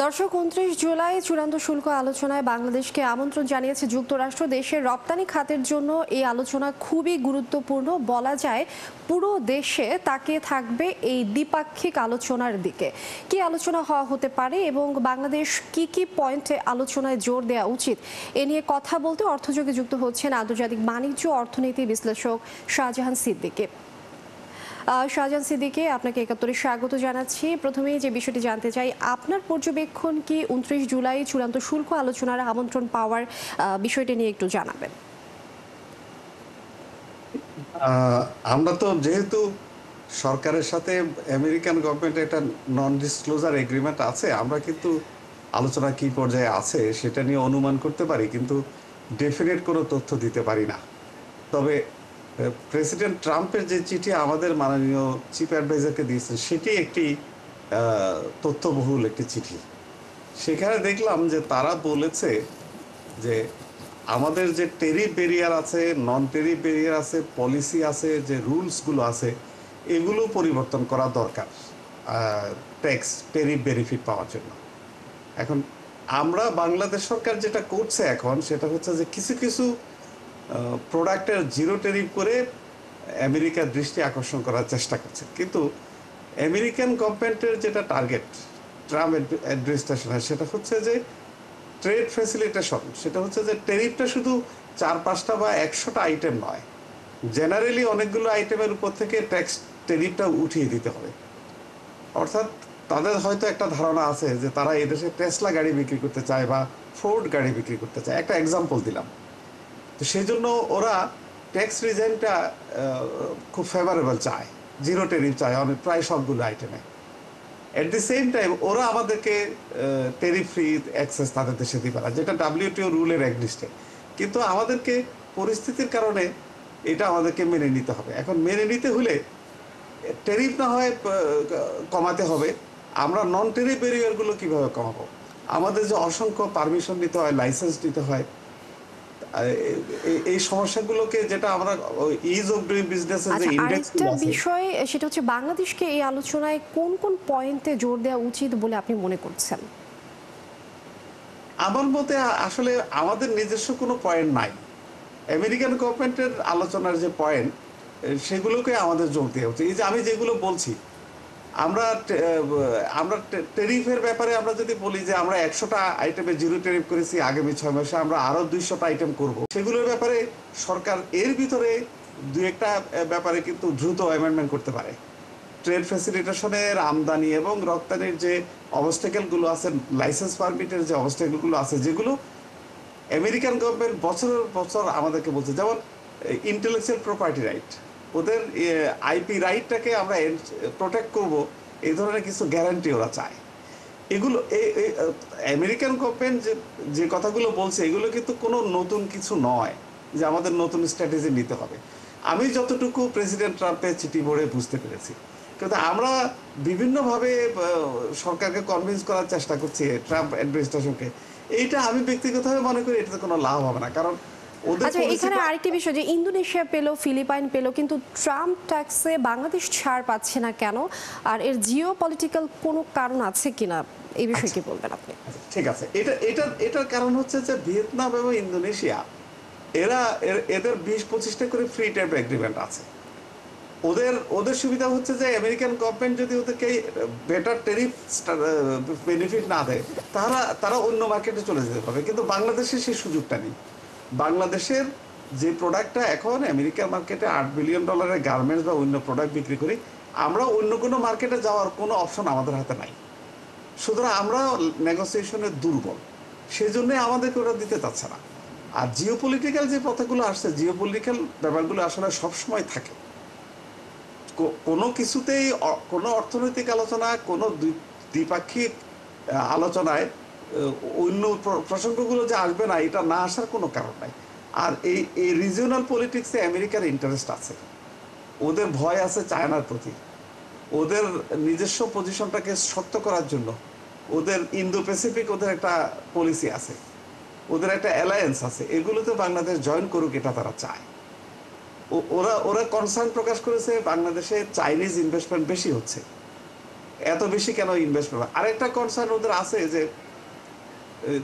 দর্শক, ২৯ জুলাই চূড়ান্ত শুল্ক আলোচনায় বাংলাদেশকে আমন্ত্রণ জানিয়েছে যুক্তরাষ্ট্র। দেশের রপ্তানি খাতের জন্য এই আলোচনা খুবই গুরুত্বপূর্ণ। বলা যায় পুরো দেশে তাকিয়ে থাকবে এই দ্বিপাক্ষিক আলোচনার দিকে। কি আলোচনা হওয়া হতে পারে এবং বাংলাদেশ কি কি পয়েন্টে আলোচনায় জোর দেওয়া উচিত, এ নিয়ে কথা বলতে অর্থযোগে যুক্ত হচ্ছেন আন্তর্জাতিক বাণিজ্য অর্থনীতি বিশ্লেষক শাহজাহান সিদ্দিকী। শাহজাহান সিদ্দিকী, আপনাকে ৭১-এ স্বাগত জানাচ্ছি। প্রথমেই যে বিষয়টি জানতে চাই, আপনার পর্যবেক্ষণ কি ২৯ জুলাই চূড়ান্ত শুল্ক আলোচনার আমন্ত্রণ পাওয়ার বিষয়টি নিয়ে একটু জানাবেন। আমরা তো যেহেতু সরকারের সাথে আমেরিকান গভর্নমেন্টের একটা নন ডিসক্লোজার এগ্রিমেন্ট আছে, আমরা কিন্তু আলোচনা কি পর্যায়ে আছে সেটা নিয়ে অনুমান করতে পারি, কিন্তু ডেফিনেট কোনো তথ্য দিতে পারি না। তবে প্রেসিডেন্ট ট্রাম্পের যে চিঠি আমাদের মাননীয় চিফ অ্যাডভাইজারকে দিয়েছেন, সেটি একটি তথ্যবহুল একটি চিঠি। সেখানে দেখলাম যে তারা বলেছে যে আমাদের যে টেরিফ ব্যারিয়ার আছে, নন টেরিফ ব্যারিয়ার আছে, পলিসি আছে, যে রুলসগুলো আছে, এগুলো পরিবর্তন করা দরকার ট্যাক্স টেরিফ বেনিফিট পাওয়ার জন্য। এখন আমরা বাংলাদেশ সরকার যেটা করছে এখন, সেটা হচ্ছে যে কিছু কিছু প্রোডাক্টের জিরো টেরিফ করে আমেরিকার দৃষ্টি আকর্ষণ করার চেষ্টা করছে। কিন্তু আমেরিকান গভর্নমেন্টের যেটা টার্গেট ট্রাম্প অ্যাডমিনিস্ট্রেশনের, সেটা হচ্ছে যে ট্রেড ফ্যাসিলিটেশন। সেটা হচ্ছে যে টেরিফটা শুধু ৪-৫টা বা ১০০টা আইটেম নয়, জেনারেলি অনেকগুলো আইটেমের উপর থেকে ট্যাক্স টেরিফটা উঠিয়ে দিতে হবে। অর্থাৎ তাদের হয়তো একটা ধারণা আছে যে তারা এদেশে টেসলা গাড়ি বিক্রি করতে চায় বা ফোর্ড গাড়ি বিক্রি করতে চায়। একটা এক্সাম্পল দিলাম। তো সেই জন্য ওরা ট্যাক্স রিজনটা খুব ফেভারেবল চায়, জিরো টেরিফ চায় অনেক, প্রায় সবগুলো আইটেমে। এট দি সেম টাইম ওরা আমাদেরকে টেরিফ ফ্রি অ্যাক্সেস তাদের দেশে দিবে না, যেটা ডাব্লিউটিও রুলের এগনিস্টে। কিন্তু আমাদেরকে পরিস্থিতির কারণে এটা আমাদেরকে মেনে নিতে হবে। এখন মেনে নিতে হলে টেরিফ না হয় কমাতে হবে। আমরা নন টেরিফ ব্যারিয়ারগুলো কীভাবে কমাবো? আমাদের যে অসংখ্য পারমিশন নিতে হয়, লাইসেন্স নিতে হয়, এই সমস্যাগুলোকে, যেটা আমরা ইজ অফ ডুইং বিজনেসের যে আচ্ছা, আরেকটা ইন্ডেক্সগুলো আছে। বিষয়, সেটা হচ্ছে বাংলাদেশকে এই আলোচনায় কোন কোন পয়েন্টে জোর দেওয়া উচিত বলে আপনি মনে করছেন? আমার মতে আসলে আমাদের নিজস্ব কোনো পয়েন্ট নাই। আমেরিকান গভর্নমেন্টের আলোচনার যে পয়েন্ট, সেগুলোকে আমাদের জোর দেওয়া উচিত। এই যে আমি যেগুলো বলছি, আমরা আমরা টেরিফের ব্যাপারে আমরা যদি বলি যে আমরা ১০০টা আইটেমে জিরো টেরিফ করেছি, আগামী ৬ মাসে আমরা আরও ২০০টা আইটেম করব, সেগুলোর ব্যাপারে সরকার এর ভিতরে দু একটা ব্যাপারে কিন্তু দ্রুত অ্যামেন্ডমেন্ট করতে পারে। ট্রেড ফ্যাসিলিটেশনের আমদানি এবং রপ্তানির যে অবস্টেকেলগুলো আছে, লাইসেন্স পারমিটের যে অবস্টেকেলগুলো আছে, যেগুলো আমেরিকান গভর্নমেন্ট বছরের বছর আমাদেরকে বলছে, যেমন ইন্টেলেকচুয়াল প্রপার্টি রাইট, ওদের আইপি রাইটটাকে আমরা প্রোটেক্ট করব, এই ধরনের কিছু গ্যারান্টি ওরা চায়। এগুলো আমেরিকান গভর্নমেন্ট যে কথাগুলো বলছে, এগুলো কিন্তু কোনো নতুন কিছু নয় যে আমাদের নতুন স্ট্র্যাটেজি নিতে হবে। আমি যতটুকু প্রেসিডেন্ট ট্রাম্পের চিঠি পড়ে বুঝতে পেরেছি, কিন্তু আমরা বিভিন্নভাবে সরকারকে কনভিন্স করার চেষ্টা করছি, ট্রাম্প অ্যাডমিনিস্ট্রেশনকে। এইটা আমি ব্যক্তিগতভাবে মনে করি এটাতে কোনো লাভ হবে না, কারণ ওদের আচ্ছা, এখানে আরেকটি বিষয়, যে ইন্দোনেশিয়া পেলো, ফিলিপাইন পেলো, কিন্তু ট্রাম্প ট্যাক্সে বাংলাদেশ ছাড় পাচ্ছে না কেন? আর এর জিও পলিটিক্যাল কোনো কারণ আছে কিনা, এই বিষয়ে কি বলবেন আপনি? ঠিক আছে। এটার কারণ হচ্ছে যে ভিয়েতনাম এবং ইন্দোনেশিয়া, এদের ২০-২৫টা করে ফ্রি ট্রেড এগ্রিমেন্ট আছে। ওদের সুবিধা হচ্ছে যে আমেরিকান গভর্নমেন্ট যদি ওদেরকে বেটার টেরিফ বেনিফিট না দেয়, তারা অন্য মার্কেটে চলে যেতে পারবে। কিন্তু বাংলাদেশের সেই সুযোগটা নেই। বাংলাদেশের যে প্রোডাক্টটা এখন আমেরিকান মার্কেটে $৮ বিলিয়ন গার্মেন্টস বা অন্য প্রোডাক্ট বিক্রি করি, আমরা অন্য কোনো মার্কেটে যাওয়ার কোনো অপশন আমাদের হাতে নাই। সুতরাং আমরা নেগোসিয়েশনে দুর্বল, সেজন্যই আমাদেরকে ওরা দিতে চাচ্ছে না। আর জিওপলিটিক্যাল যে কথাগুলো আসছে, জিওপলিটিক্যাল ব্যাপারগুলো আসলে সবসময় থাকে। কোনো কিছুতেই কোনো অর্থনৈতিক আলোচনা, কোনো দ্বিপাক্ষিক আলোচনায় অন্য প্রসঙ্গগুলো যে আসবে না, এটা না আসার কোনো কারণ নাই। আর এই রিজিওনাল পলিটিক্সে আমেরিকার ইন্টারেস্ট আছে, ওদের ভয় আছে চায়নার প্রতি, ওদের নিজস্ব পজিশনটাকে শক্ত করার জন্য ওদের ইন্দো প্যাসিফিক, ওদের একটা পলিসি আছে, ওদের একটা অ্যালায়েন্স আছে। এগুলোতে বাংলাদেশ জয়েন করুক, এটা তারা চায়। ওরা কনসার্ন প্রকাশ করেছে বাংলাদেশে চাইনিজ ইনভেস্টমেন্ট বেশি হচ্ছে। এত বেশি কেন ইনভেস্ট করবে? আরেকটা কনসার্ন ওদের আছে যে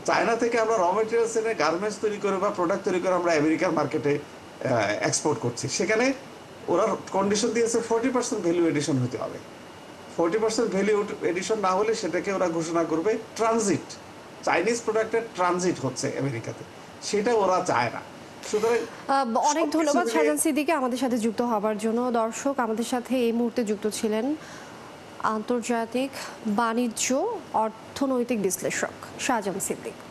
চায়না থেকে আমরা র মেটেরিয়ালস এনে গার্মেন্টস তৈরি করে বা প্রোডাক্ট তৈরি করে আমরা আমেরিকার মার্কেটে এক্সপোর্ট করছি। সেখানে ওরা কন্ডিশন দিয়েছে 40% ভ্যালু এডিশন হতে হবে। 40% ভ্যালু এডিশন না হলে সেটাকে ওরা ঘোষণা করবে ট্রানজিট, চাইনিজ প্রোডাক্টের ট্রানজিট হচ্ছে আমেরিকাতে, সেটা ওরা চায় না। সুতরাং অনেক সবকিছু ধন্যবাদ মিলিয়ে- শাহজাহান সিদ্দিকী আমাদের সাথে যুক্ত হবার জন্য। দর্শক, আমাদের সাথে এই মুহূর্তে যুক্ত ছিলেন আন্তর্জাতিক বাণিজ্য অর্থনৈতিক বিশ্লেষক শাহজাহান সিদ্দিকী।